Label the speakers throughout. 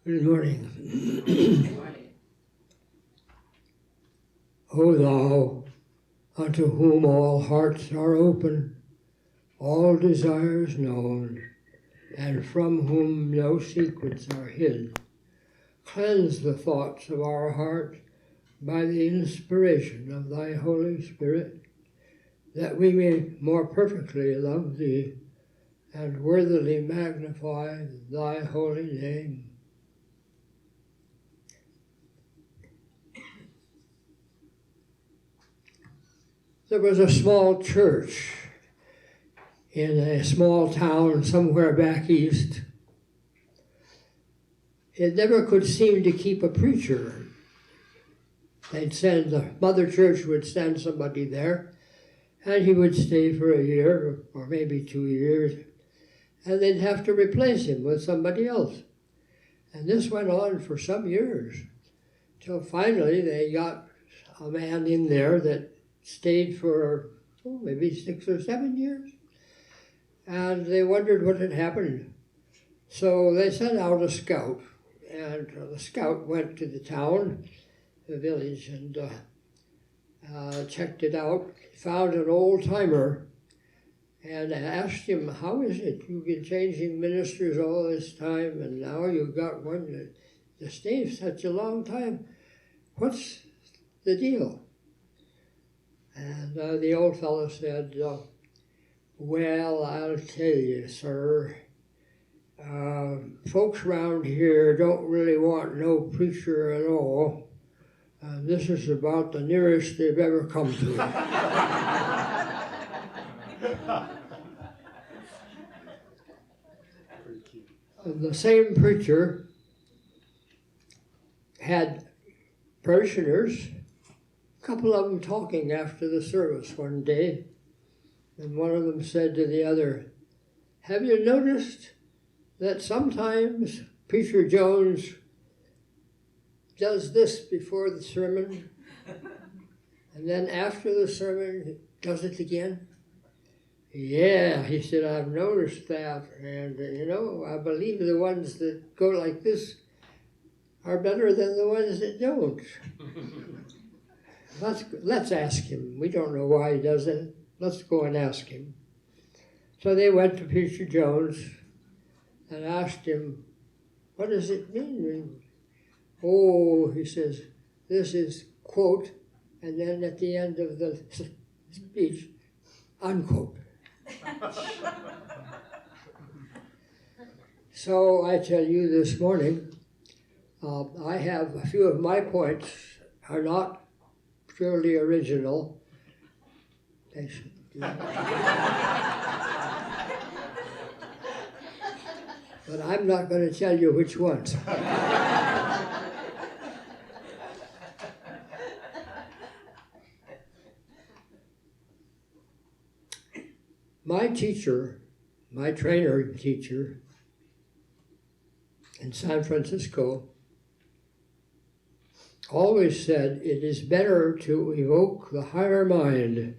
Speaker 1: Good morning. O thou, unto whom all hearts are open, all desires known, and from whom no secrets are hid, cleanse the thoughts of our heart by the inspiration of thy Holy Spirit, that we may more perfectly love thee and worthily magnify thy holy name. There was a small church in a small town somewhere back east. It never could seem to keep a preacher. The mother church would send somebody there, and he would stay for a year or maybe 2 years, and they'd have to replace him with somebody else. And this went on for some years, till finally they got a man in there that stayed for maybe 6 or 7 years, and they wondered what had happened. So they sent out a scout, and the scout went to the town, the village, and checked it out, found an old-timer, and asked him, how is it you've been changing ministers all this time, and now you've got one that stayed such a long time? What's the deal? And the old fellow said, well, I'll tell you, sir, folks around here don't really want no preacher at all. This is about the nearest they've ever come to it. And the same preacher had parishioners, a couple of them talking after the service one day, and one of them said to the other, have you noticed that sometimes Preacher Jones does this before the sermon, and then after the sermon does it again? Yeah, he said, I've noticed that, and I believe the ones that go like this are better than the ones that don't. Let's ask him. We don't know why he does it. Let's go and ask him. So they went to Preacher Jones and asked him, what does it mean? Oh, he says, this is quote, and then at the end of the speech, unquote. So I tell you this morning, I have a few of my points are not purely original. But I'm not going to tell you which ones. My teacher, my trainer and teacher in San Francisco, always said it is better to evoke the higher mind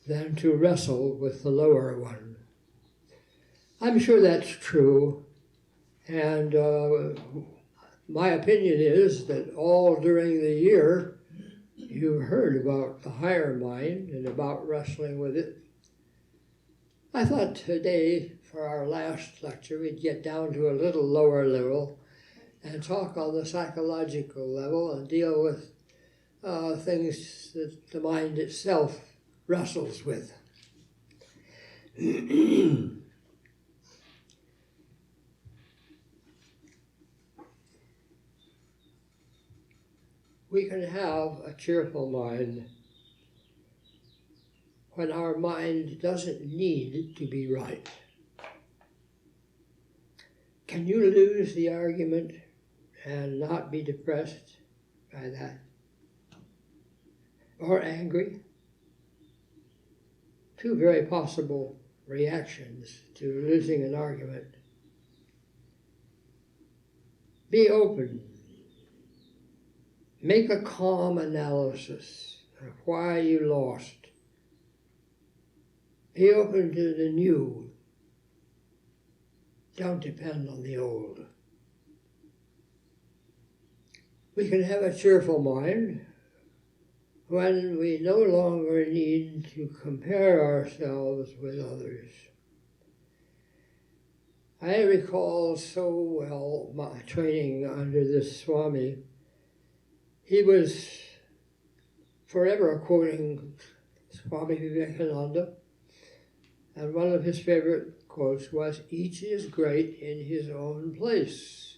Speaker 1: than to wrestle with the lower one. I'm sure that's true, and my opinion is that all during the year you've heard about the higher mind and about wrestling with it. I thought today, for our last lecture, we'd get down to a little lower level and talk on the psychological level and deal with things that the mind itself wrestles with. We can have a cheerful mind when our mind doesn't need to be right. Can you lose the argument and not be depressed by that? Or angry? Two very possible reactions to losing an argument. Be open. Make a calm analysis of why you lost. Be open to the new. Don't depend on the old. We can have a cheerful mind when we no longer need to compare ourselves with others. I recall so well my training under this Swami. He was forever quoting Swami Yogeshananda, and one of his favorite quotes was, "Each is great in his own place."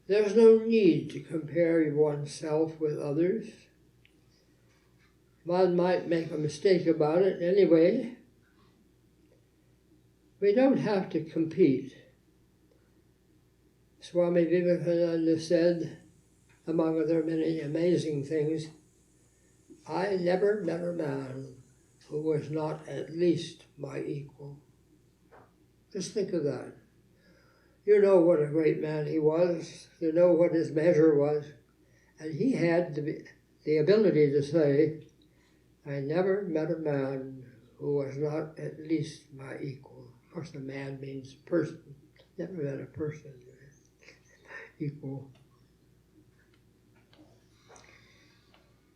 Speaker 1: There's no need to compare oneself with others. One might make a mistake about it anyway. We don't have to compete. Swami Vivekananda said, among other many amazing things, "I never met a man who was not at least my equal." Just think of that. You know what a great man he was. You know what his measure was. And he had the ability to say, "I never met a man who was not at least my equal." Of course, a man means person. Never met a person equal.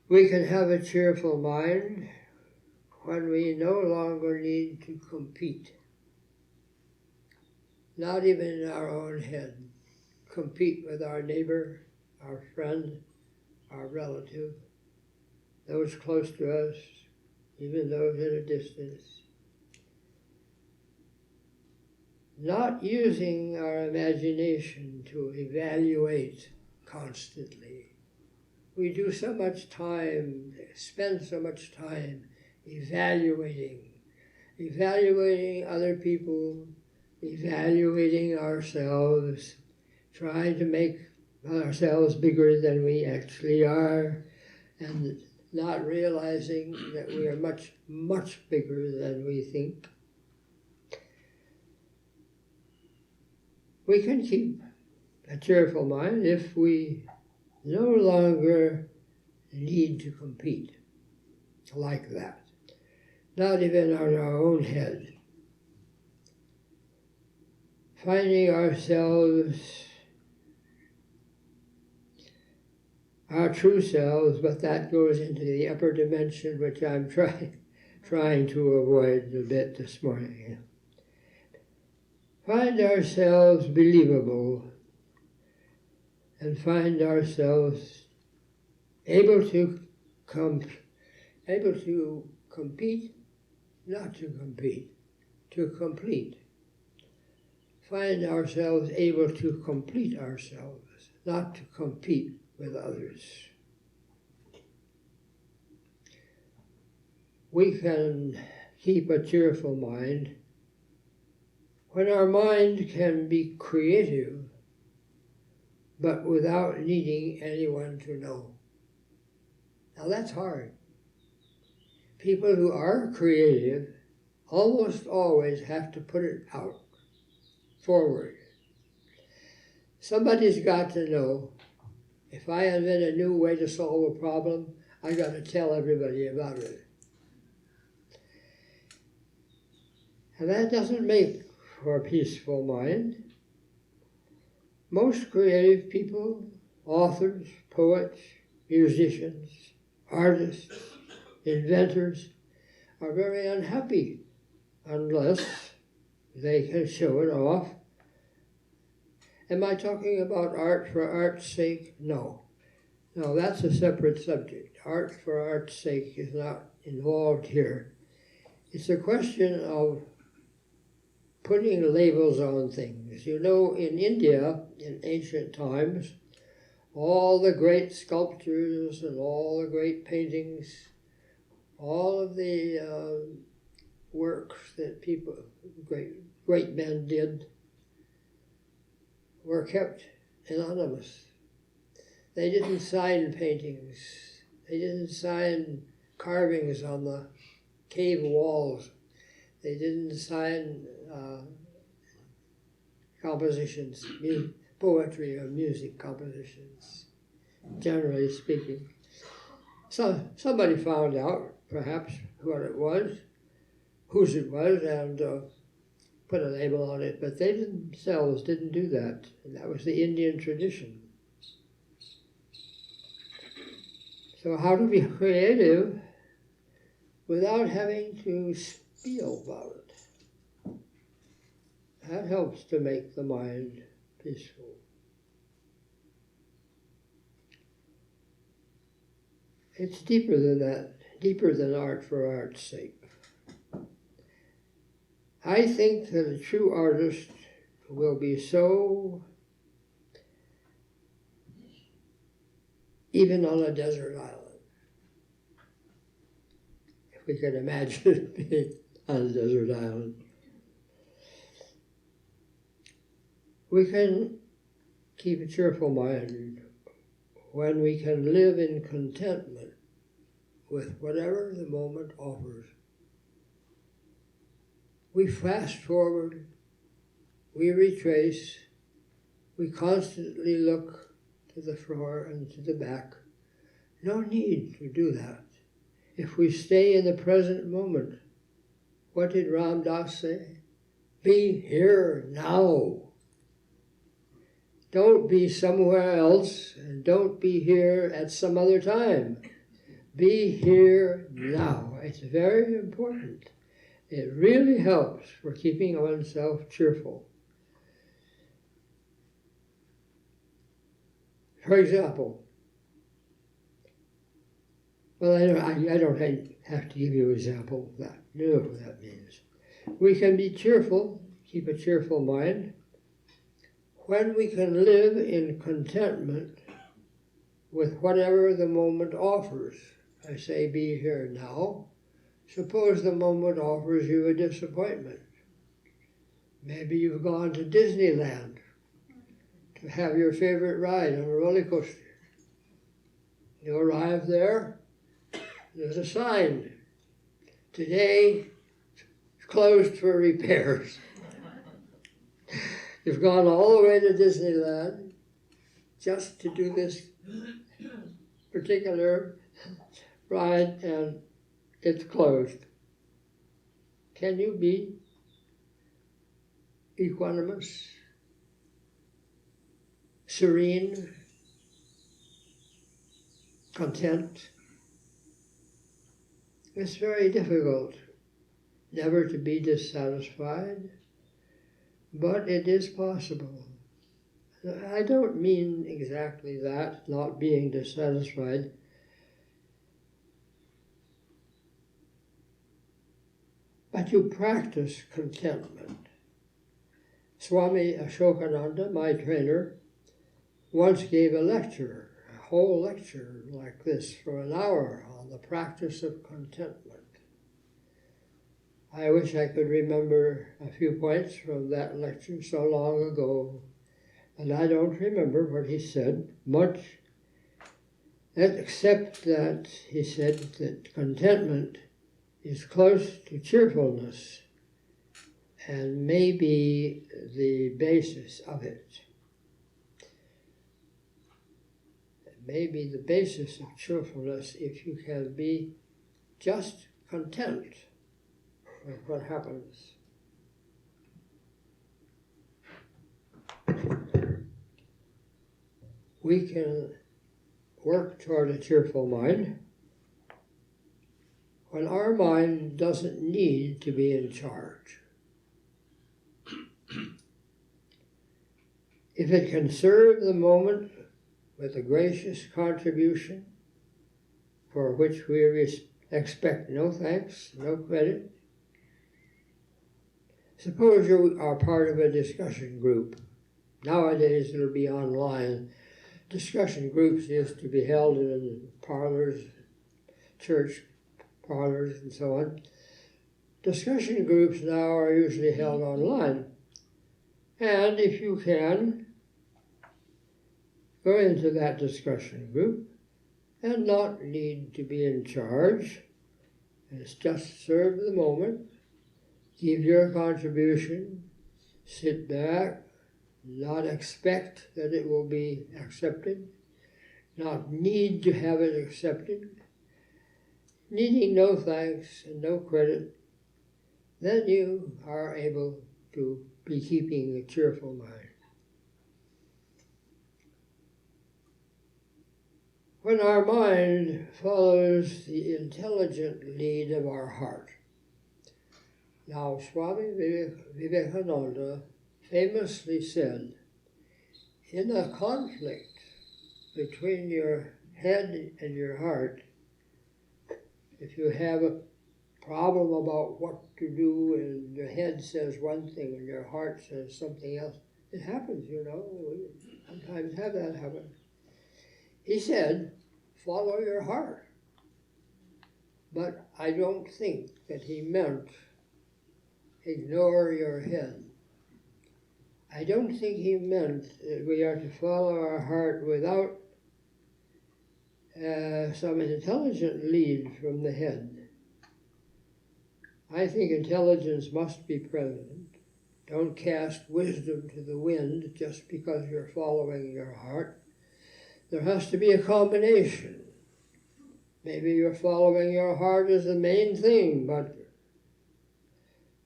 Speaker 1: We can have a cheerful mind when we no longer need to compete. Not even in our own head. Compete with our neighbor, our friend, our relative, those close to us, even those at a distance. Not using our imagination to evaluate constantly. We do so much time, spend so much time evaluating other people, evaluating ourselves, trying to make ourselves bigger than we actually are, and not realizing that we are much, much bigger than we think. We can keep a cheerful mind if we no longer need to compete like that, not even on our own head. Finding ourselves, our true selves, but that goes into the upper dimension, which I'm trying to avoid a bit this morning. Find ourselves believable, and find ourselves able to compete, not to compete, to complete. Find ourselves able to complete ourselves, not to compete with others. We can keep a cheerful mind when our mind can be creative, but without needing anyone to know. Now that's hard. People who are creative almost always have to put it out, forward. Somebody's got to know, if I invent a new way to solve a problem, I got to tell everybody about it. And that doesn't make for a peaceful mind. Most creative people, authors, poets, musicians, artists, inventors, are very unhappy unless they can show it off. Am I talking about art for art's sake? No. No, that's a separate subject. Art for art's sake is not involved here. It's a question of putting labels on things. You know, in India, in ancient times, all the great sculptures and all the great paintings, all of the works that people, great men did, were kept anonymous. They didn't sign paintings. They didn't sign carvings on the cave walls. They didn't sign compositions, poetry or music compositions, generally speaking. So somebody found out, perhaps, what it was, whose it was, and put a label on it, but they themselves didn't do that. And that was the Indian tradition. So how to be creative without having to spiel about it? That helps to make the mind peaceful. It's deeper than that, deeper than art for art's sake. I think that a true artist will be so, even on a desert island, if we can imagine being on a desert island, we can keep a cheerful mind when we can live in contentment with whatever the moment offers. We fast forward, we retrace, we constantly look to the front and to the back. No need to do that. If we stay in the present moment, what did Ram Dass say? Be here now. Don't be somewhere else, and don't be here at some other time. Be here now. It's very important. It really helps for keeping oneself cheerful. For example, well, I don't have to give you an example of that. You know what that means. We can be cheerful, keep a cheerful mind, when we can live in contentment with whatever the moment offers. I say be here now. Suppose the moment offers you a disappointment. Maybe you've gone to Disneyland to have your favorite ride on a roller coaster. You arrive there, there's a sign. Today, it's closed for repairs. You've gone all the way to Disneyland just to do this particular ride, and it's closed. Can you be equanimous, serene, content? It's very difficult never to be dissatisfied, but it is possible. I don't mean exactly that, not being dissatisfied. But you practice contentment. Swami Yogeshananda, my trainer, once gave a lecture, a whole lecture like this for an hour on the practice of contentment. I wish I could remember a few points from that lecture so long ago, and I don't remember what he said much, except that he said that contentment is close to cheerfulness and may be the basis of it. It may be the basis of cheerfulness if you can be just content with what happens. We can work toward a cheerful mind when our mind doesn't need to be in charge. If it can serve the moment with a gracious contribution for which we expect no thanks, no credit. Suppose you are part of a discussion group. Nowadays it'll be online. Discussion groups used to be held in parlors, church parlors and so on. Discussion groups now are usually held online. And if you can, go into that discussion group and not need to be in charge. It's just serve the moment, give your contribution, sit back, not expect that it will be accepted, not need to have it accepted, needing no thanks and no credit, then you are able to be keeping a cheerful mind. When our mind follows the intelligent lead of our heart. Now, Swami Vivekananda famously said, in a conflict between your head and your heart, if you have a problem about what to do and your head says one thing and your heart says something else, it happens, you know. We sometimes have that happen. He said, follow your heart. But I don't think that he meant ignore your head. I don't think he meant that we are to follow our heart without some intelligent lead from the head. I think intelligence must be present. Don't cast wisdom to the wind just because you're following your heart. There has to be a combination. Maybe you're following your heart as the main thing, but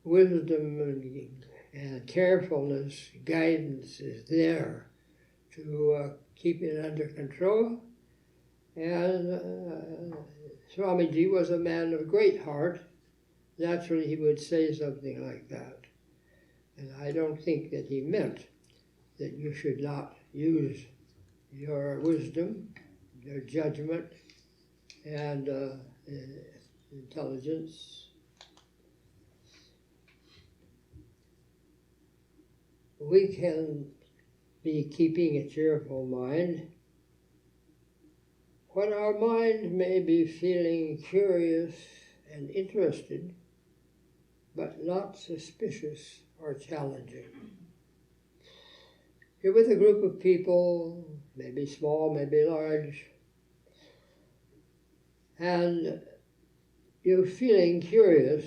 Speaker 1: wisdom and carefulness, guidance is there to keep it under control. And Swamiji was a man of great heart. Naturally, he would say something like that. And I don't think that he meant that you should not use your wisdom, your judgment, and intelligence. We can be keeping a cheerful mind when our mind may be feeling curious and interested, but not suspicious or challenging. You're with a group of people, maybe small, maybe large, and you're feeling curious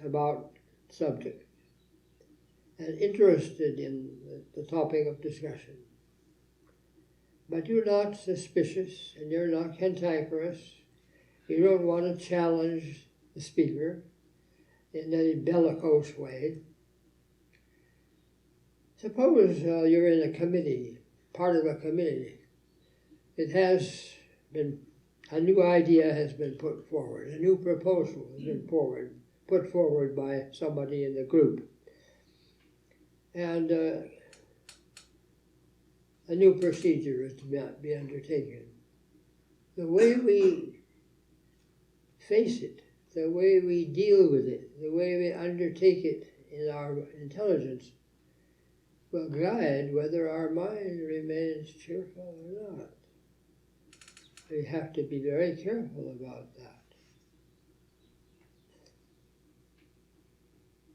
Speaker 1: about subject and interested in the topic of discussion. But you're not suspicious and you're not cantankerous. You don't want to challenge the speaker in any bellicose way. Suppose you're in a committee, part of a committee. It has been, a new idea has been put forward, a new proposal has been put forward by somebody in the group. And a new procedure is to be undertaken. The way we face it, the way we deal with it, the way we undertake it in our intelligence will guide whether our mind remains cheerful or not. We have to be very careful about that.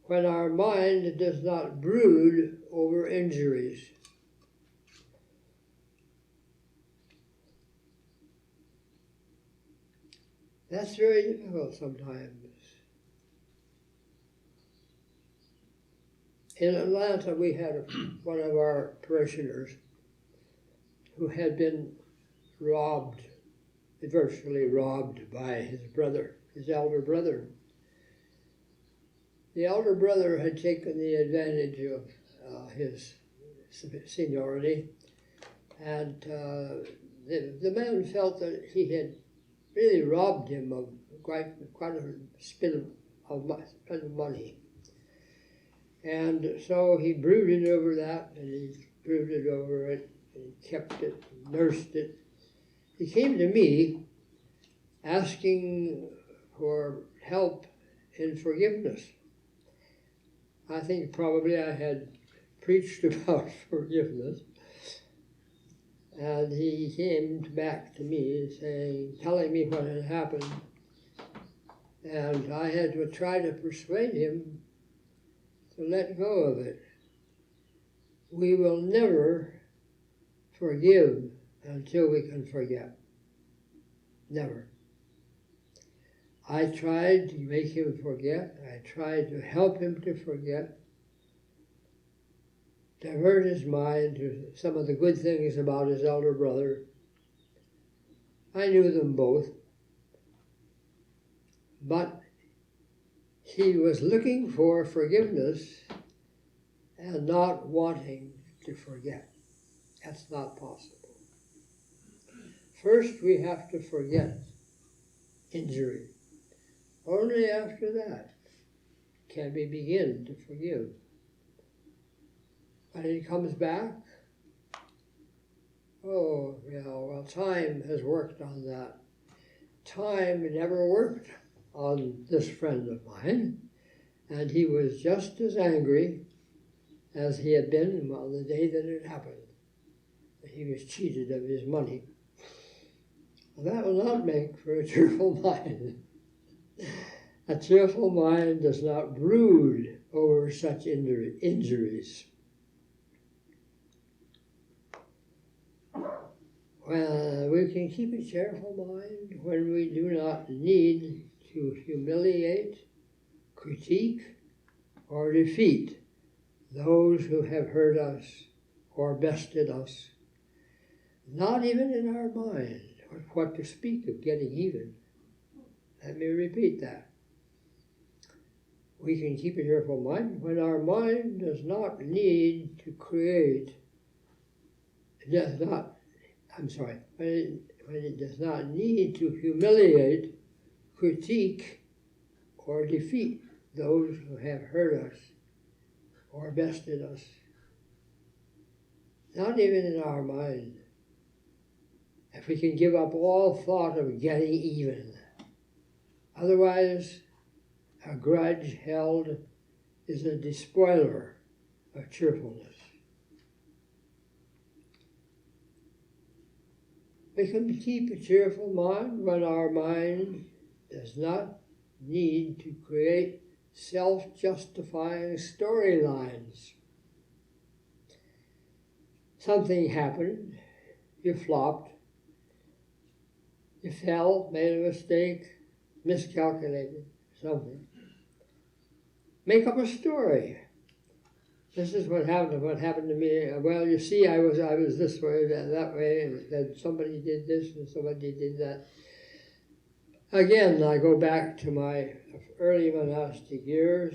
Speaker 1: When our mind does not brood over injuries. That's very difficult sometimes. In Atlanta, we had one of our parishioners who had been robbed, virtually robbed by his brother, his elder brother. The elder brother had taken the advantage of his seniority, and the man felt that he had really robbed him of quite a spend of money. And so he brooded over that, and he brooded over it, and he kept it, nursed it. He came to me asking for help in forgiveness. I think probably I had preached about forgiveness. And he came back to me saying, telling me what had happened. And I had to try to persuade him to let go of it. We will never forgive until we can forget. Never. I tried to make him forget. I tried to help him to forget. Divert his mind to some of the good things about his elder brother. I knew them both. But he was looking for forgiveness and not wanting to forget. That's not possible. First we have to forget injury. Only after that can we begin to forgive. When it comes back, oh, yeah, well, time has worked on that. Time never worked on this friend of mine, and he was just as angry as he had been on the day that it happened. He was cheated of his money. Well, that will not make for a cheerful mind. A cheerful mind does not brood over such injuries. Well, we can keep a cheerful mind when we do not need to humiliate, critique, or defeat those who have hurt us or bested us. Not even in our mind, what to speak of getting even. Let me repeat that. We can keep a cheerful mind when our mind does not need to create, when it does not need to humiliate, critique, or defeat those who have hurt us or bested us. Not even in our mind. If we can give up all thought of getting even. Otherwise, a grudge held is a despoiler of cheerfulness. We can keep a cheerful mind when our mind does not need to create self-justifying storylines. Something happened, you flopped, you fell, made a mistake, miscalculated something. Make up a story. This is what happened to me. Well, you see, I was this way, that way, and then somebody did this and somebody did that. Again, I go back to my early monastic years.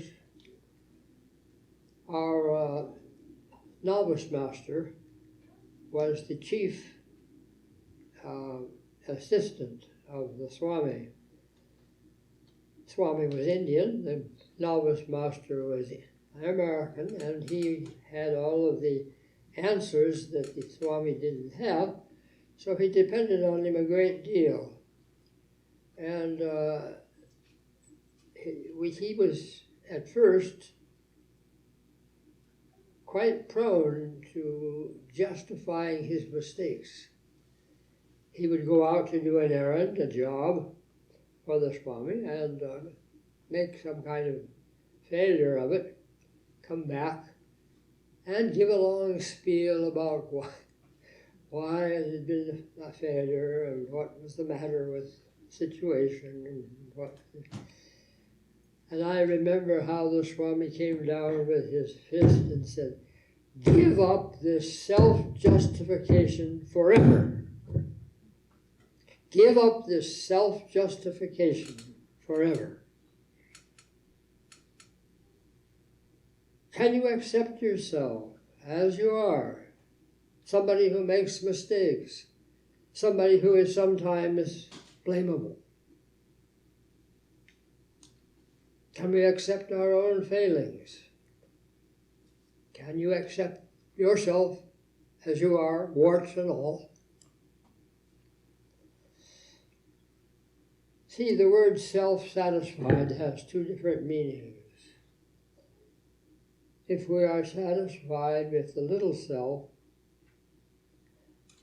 Speaker 1: Our novice master was the chief assistant of the Swami. Swami was Indian, the novice master was American, and he had all of the answers that the Swami didn't have, so he depended on him a great deal. And he was, at first, quite prone to justifying his mistakes. He would go out to do an errand, a job for the Swami, and make some kind of failure of it, come back, and give a long spiel about why it had been a failure and what was the matter with the situation and what. And I remember how the Swami came down with his fist and said, "Give up this self-justification forever. Give up this self-justification forever. Can you accept yourself as you are? Somebody who makes mistakes, somebody who is sometimes blamable. Can we accept our own failings? Can you accept yourself as you are, warts and all?" See, the word self-satisfied has two different meanings. If we are satisfied with the little self,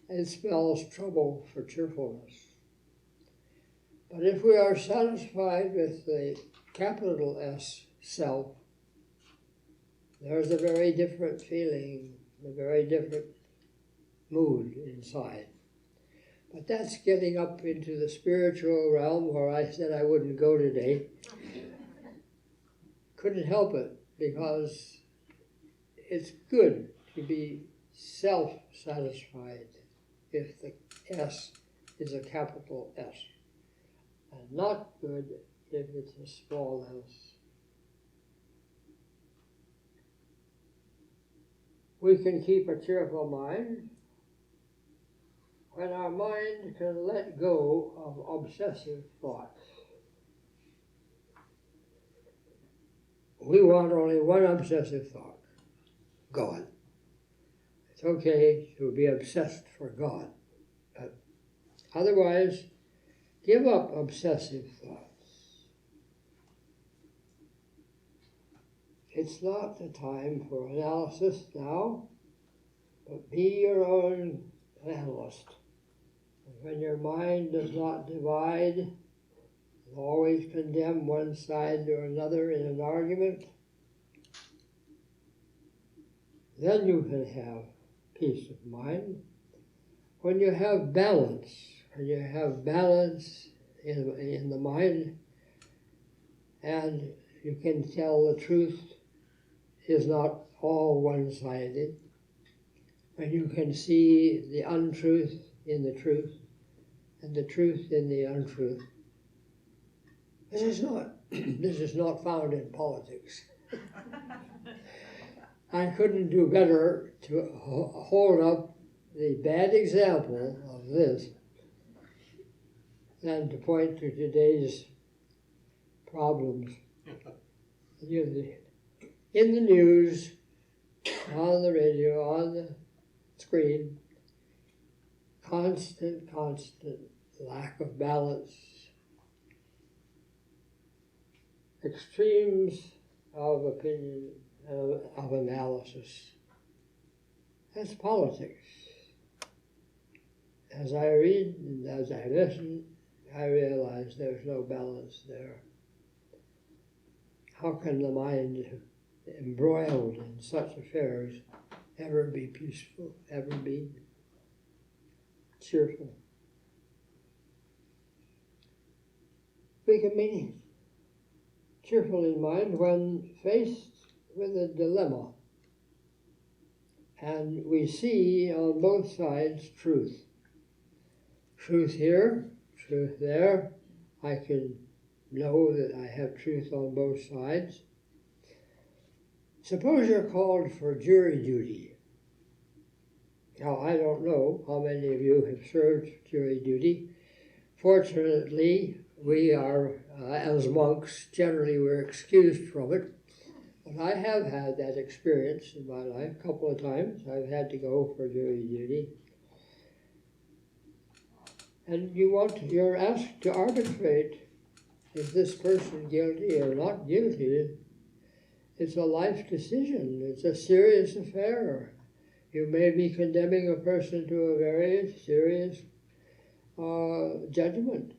Speaker 1: it spells trouble for cheerfulness. But if we are satisfied with the capital S self, there's a very different feeling, a very different mood inside. But that's getting up into the spiritual realm where I said I wouldn't go today. Couldn't help it, because it's good to be self-satisfied if the S is a capital S, and not good if it's a small s. We can keep a cheerful mind when our mind can let go of obsessive thoughts. We want only one obsessive thought, God. It's okay to be obsessed for God, but otherwise, give up obsessive thoughts. It's not the time for analysis now, but be your own analyst. When your mind does not divide and always condemn one side or another in an argument, then you can have peace of mind. When you have balance, in the mind, and you can tell the truth is not all one-sided, when you can see the untruth in the truth, and the truth in the untruth. This is not found in politics. I couldn't do better to hold up the bad example of this than to point to today's problems. In the news, on the radio, on the screen, constant lack of balance, extremes of opinion, of analysis. That's politics. As I read and as I listen, I realize there's no balance there. How can the mind embroiled in such affairs ever be peaceful, ever be cheerful? We can be cheerful in mind when faced with a dilemma and we see on both sides truth. Truth here, truth there. I can know that I have truth on both sides. Suppose you're called for jury duty. Now, I don't know how many of you have served jury duty. Fortunately, we are, as monks, generally we're excused from it. But I have had that experience in my life a couple of times. I've had to go for jury duty. And you're asked to arbitrate, is this person guilty or not guilty? It's a life decision. It's a serious affair. You may be condemning a person to a very serious judgment.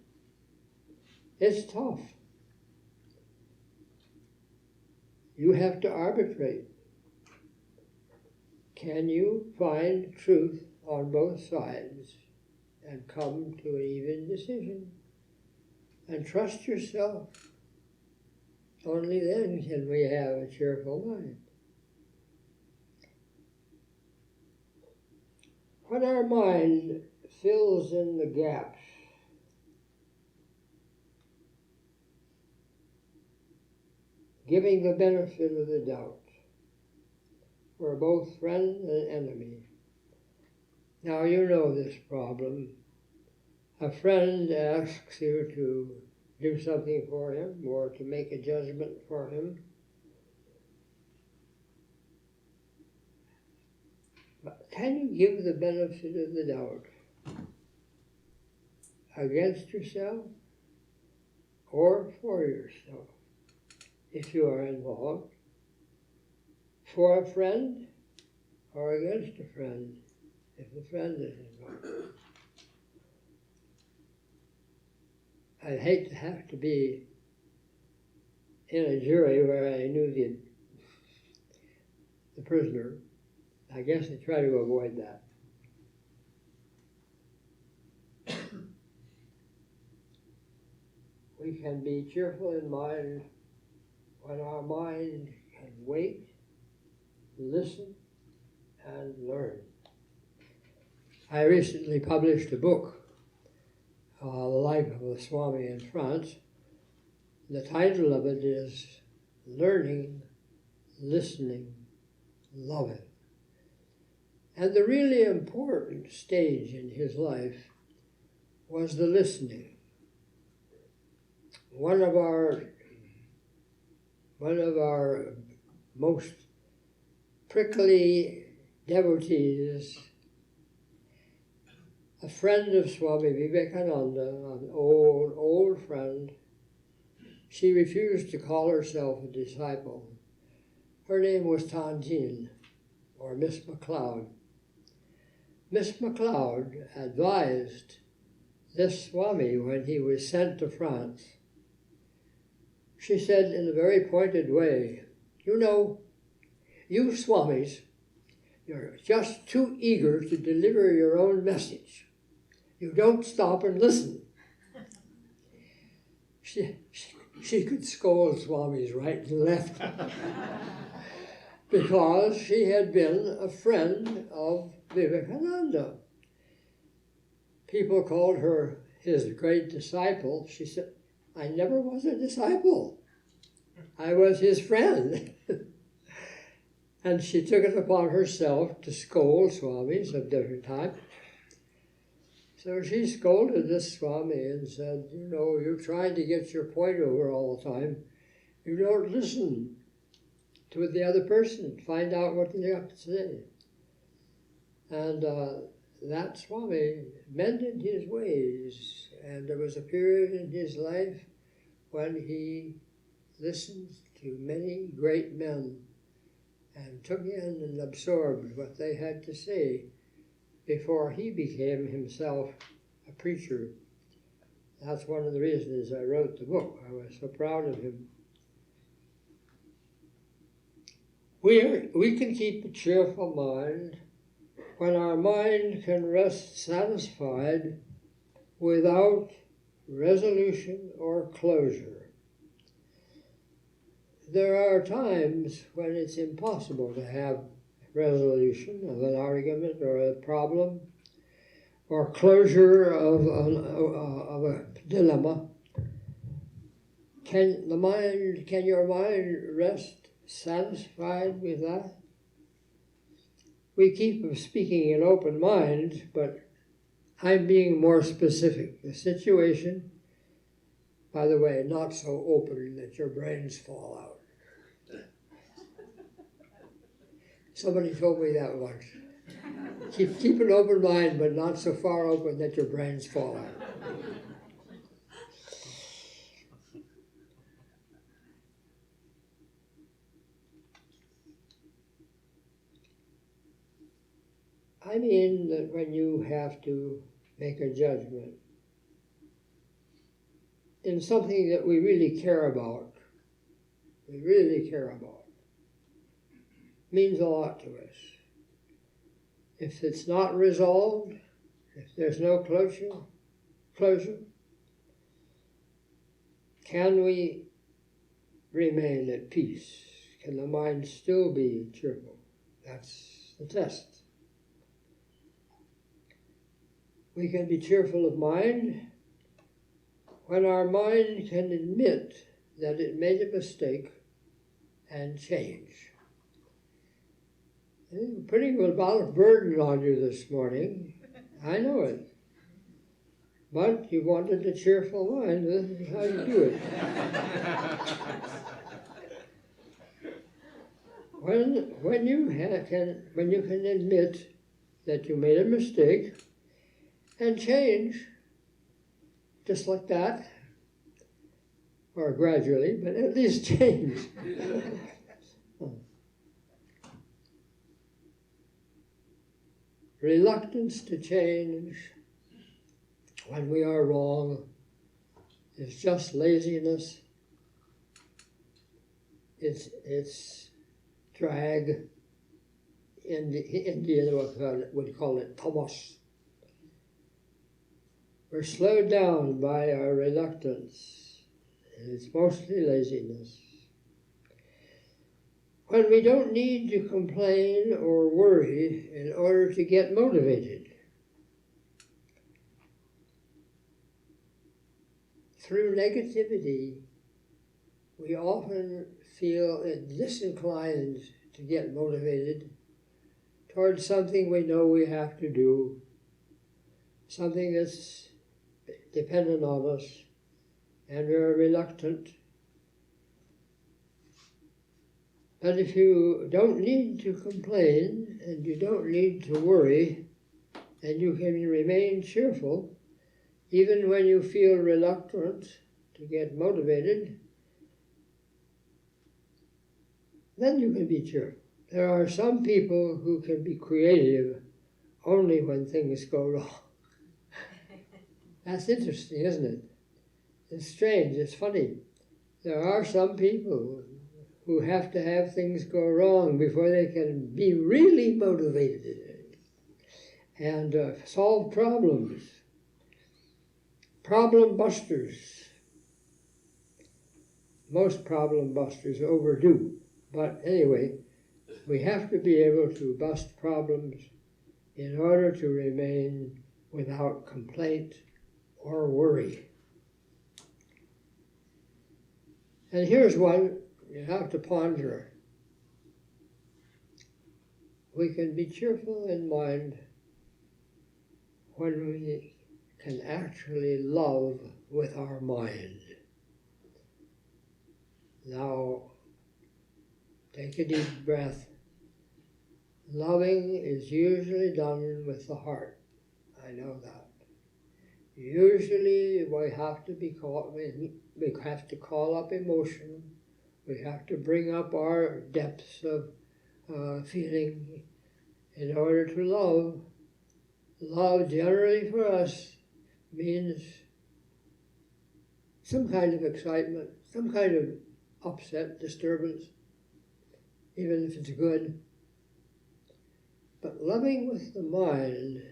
Speaker 1: It's tough. You have to arbitrate. Can you find truth on both sides and come to an even decision? And trust yourself. Only then can we have a cheerful mind. When our mind fills in the gaps, giving the benefit of the doubt, we're both friend and enemy. Now you know this problem. A friend asks you to do something for him or to make a judgment for him. But can you give the benefit of the doubt against yourself or for yourself if you are involved? For a friend or against a friend if the friend is involved? I'd hate to have to be in a jury where I knew the prisoner. I guess I try to avoid that. We can be cheerful in mind when our mind can wait, listen, and learn. I recently published a book, The Life of a Swami in France. The title of it is Learning, Listening, Loving. And the really important stage in his life was the listening. One of our most prickly devotees, a friend of Swami Vivekananda, an old friend, she refused to call herself a disciple. Her name was Tantine, or Miss MacLeod. Miss MacLeod advised this Swami when he was sent to France. She said in a very pointed way, you know, you Swamis, you're just too eager to deliver your own message. You don't stop and listen. She could scold Swamis right and left because she had been a friend of Vivekananda. People called her his great disciple. She said, I never was a disciple. I was his friend. And she took it upon herself to scold Swamis of different types. So she scolded this Swami and said, you know, you're trying to get your point over all the time. You don't listen to the other person, find out what they have to say. And that Swami mended his ways, and there was a period in his life when he listened to many great men and took in and absorbed what they had to say before he became himself a preacher. That's one of the reasons I wrote the book. I was so proud of him. We can keep a cheerful mind when our mind can rest satisfied without resolution or closure. There are times when it's impossible to have resolution of an argument or a problem, or closure of a dilemma. Can your mind rest satisfied with that? We keep speaking in open mind, but I'm being more specific. The situation, by the way, not so open that your brains fall out. Somebody told me that once. Keep an open mind, but not so far open that your brains fall out. I mean that when you have to make a judgment in something that we really care about, means a lot to us. If it's not resolved, if there's no closure, can we remain at peace? Can the mind still be cheerful? That's the test. We can be cheerful of mind when our mind can admit that it made a mistake and change. Putting a lot of burden on you this morning, I know it. But you wanted a cheerful mind, this is how you do it. When you can admit that you made a mistake and change, just like that, or gradually, but at least change. Reluctance to change when we are wrong is just laziness. It's drag. India would call it tamas. We're slowed down by our reluctance. It's mostly laziness. When we don't need to complain or worry in order to get motivated. Through negativity, we often feel disinclined to get motivated, towards something we know we have to do, something that's dependent on us, and we're reluctant. But if you don't need to complain and you don't need to worry, and you can remain cheerful, even when you feel reluctant to get motivated, then you can be cheerful. There are some people who can be creative only when things go wrong. That's interesting, isn't it? It's strange, it's funny. There are some people who have to have things go wrong before they can be really motivated and solve problems. Problem busters. Most problem busters overdo. But anyway, we have to be able to bust problems in order to remain without complaint or worry. And here's one you have to ponder. We can be cheerful in mind when we can actually love with our mind. Now, take a deep breath. Loving is usually done with the heart. I know that. Usually we have to call up emotion. We have to bring up our depths of feeling in order to love. Love generally for us means some kind of excitement, some kind of upset, disturbance, even if it's good. But loving with the mind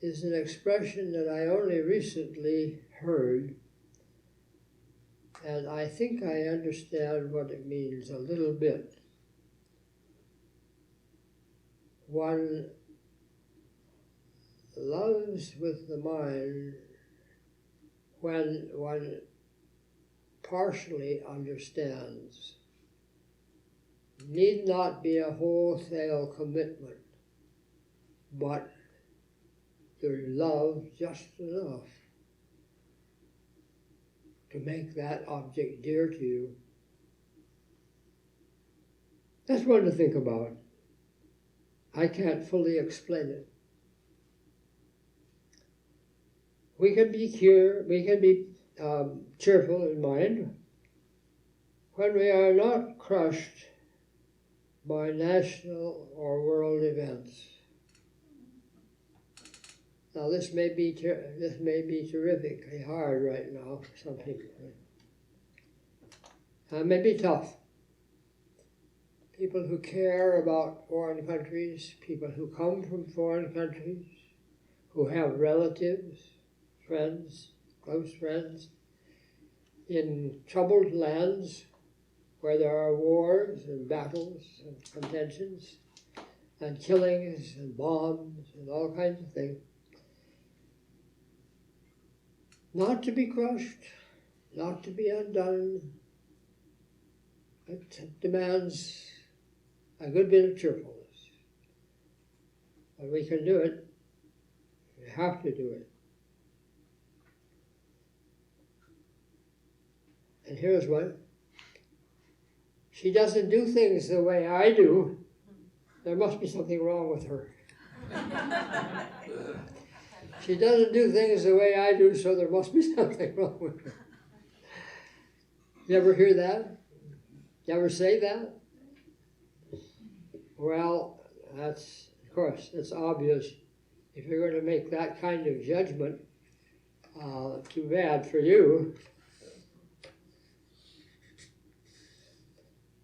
Speaker 1: is an expression that I only recently heard, and I think I understand what it means a little bit. One loves with the mind when one partially understands. Need not be a wholesale commitment, but to love just enough to make that object dear to you. That's one to think about. I can't fully explain it. We can be cheerful in mind when we are not crushed by national or world events. Now this may be terrifically hard right now for some people. It may be tough. People who care about foreign countries, people who come from foreign countries, who have relatives, friends, close friends, in troubled lands where there are wars and battles and contentions and killings and bombs and all kinds of things. Not to be crushed, not to be undone. It demands a good bit of cheerfulness. But we can do it. We have to do it. And here's one. She doesn't do things the way I do. There must be something wrong with her. She doesn't do things the way I do, so there must be something wrong with her. You ever hear that? You ever say that? Well, of course, it's obvious. If you're going to make that kind of judgment, too bad for you.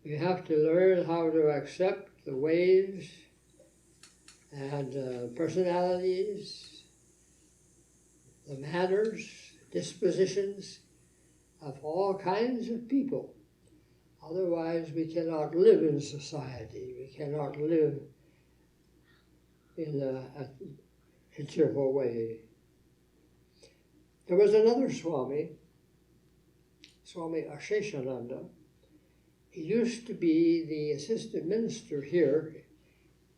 Speaker 1: You have to learn how to accept the ways and personalities, the manners, dispositions of all kinds of people. Otherwise, we cannot live in society. We cannot live in a cheerful way. There was another Swami Yogeshananda. He used to be the assistant minister here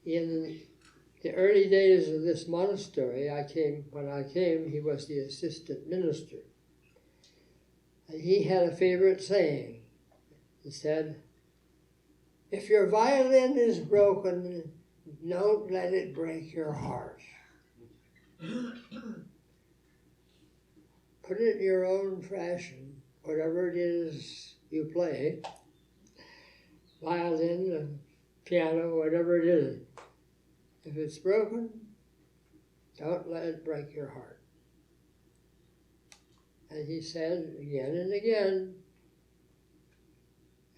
Speaker 1: in the early days of this monastery, when I came, he was the assistant minister. And he had a favorite saying. He said, "If your violin is broken, don't let it break your heart. Put it in your own fashion, whatever it is you play, violin, piano, whatever it is. If it's broken, don't let it break your heart." And he said again and again,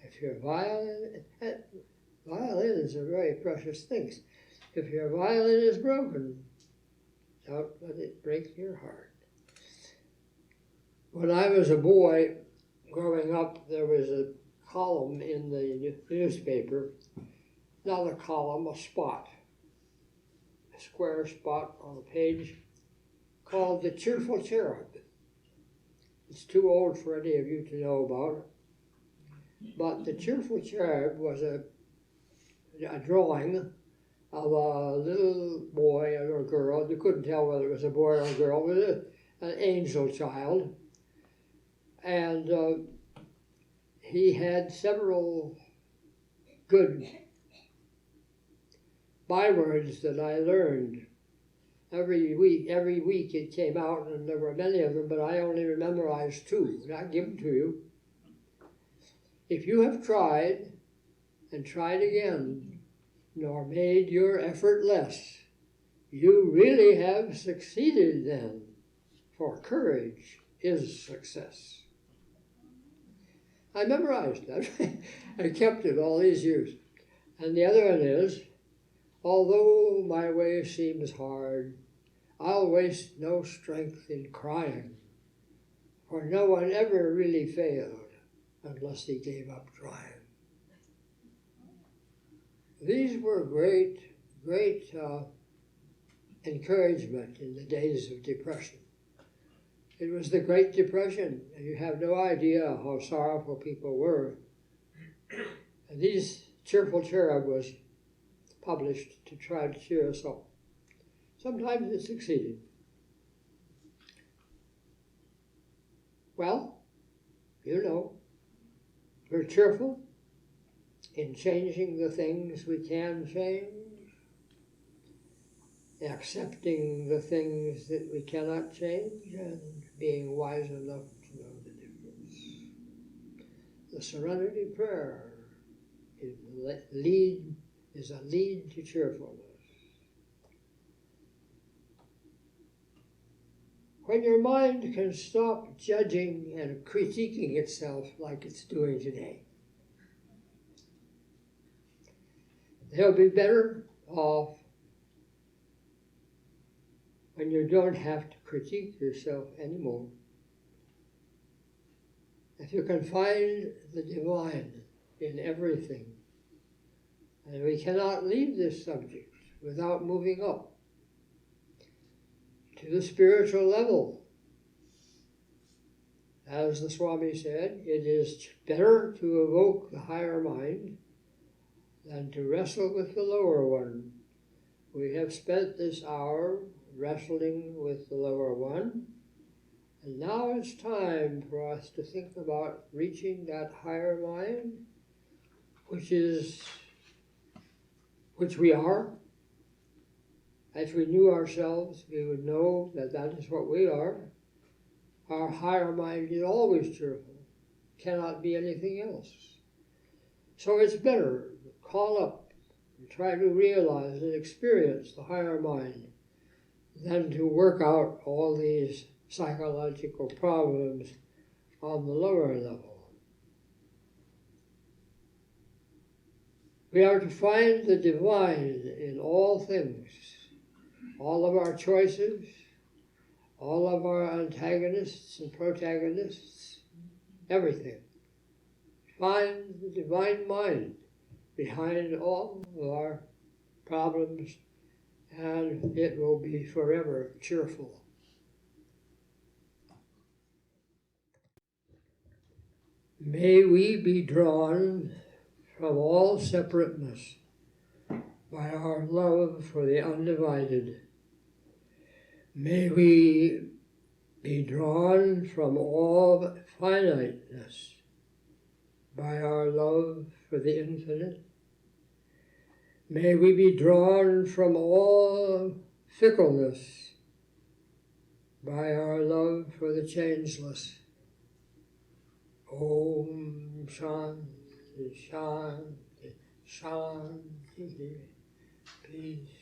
Speaker 1: if your violins are very precious things. If your violin is broken, don't let it break your heart. When I was a boy growing up, there was a column in the newspaper, not a column, a spot, a square spot on a page called the Cheerful Cherub. It's too old for any of you to know about it. But the Cheerful Cherub was a drawing of a little boy or girl. You couldn't tell whether it was a boy or a girl. It was an angel child. And he had several good bywords that I learned. Every week it came out, and there were many of them, but I only memorized two, and I give them to you. If you have tried and tried again, nor made your effort less, you really have succeeded then, for courage is success. I memorized that. I kept it all these years. And the other one is, although my way seems hard, I'll waste no strength in crying, for no one ever really failed unless he gave up trying. These were great encouragement in the days of depression. It was the Great Depression, and you have no idea how sorrowful people were. And these Cheerful Cherub was published to try to cheer us up. Sometimes it succeeded. Well, you know, we're cheerful in changing the things we can change, accepting the things that we cannot change, and being wise enough to know the difference. The Serenity Prayer is a lead to cheerfulness. When your mind can stop judging and critiquing itself like it's doing today, they'll be better off when you don't have to critique yourself anymore. If you can find the divine in everything, and we cannot leave this subject without moving up to the spiritual level. As the Swami said, it is better to evoke the higher mind than to wrestle with the lower one. We have spent this hour wrestling with the lower one, and now it's time for us to think about reaching that higher mind, which we are. If we knew ourselves, we would know that that is what we are. Our higher mind is always cheerful, cannot be anything else. So it's better to call up and try to realize and experience the higher mind than to work out all these psychological problems on the lower level. We are to find the divine in all things, all of our choices, all of our antagonists and protagonists, everything. Find the divine mind behind all of our problems, and it will be forever cheerful. May we be drawn from all separateness by our love for the undivided. May we be drawn from all finiteness by our love for the infinite. May we be drawn from all fickleness by our love for the changeless. Om Shanti Shanti Shanti. Peace.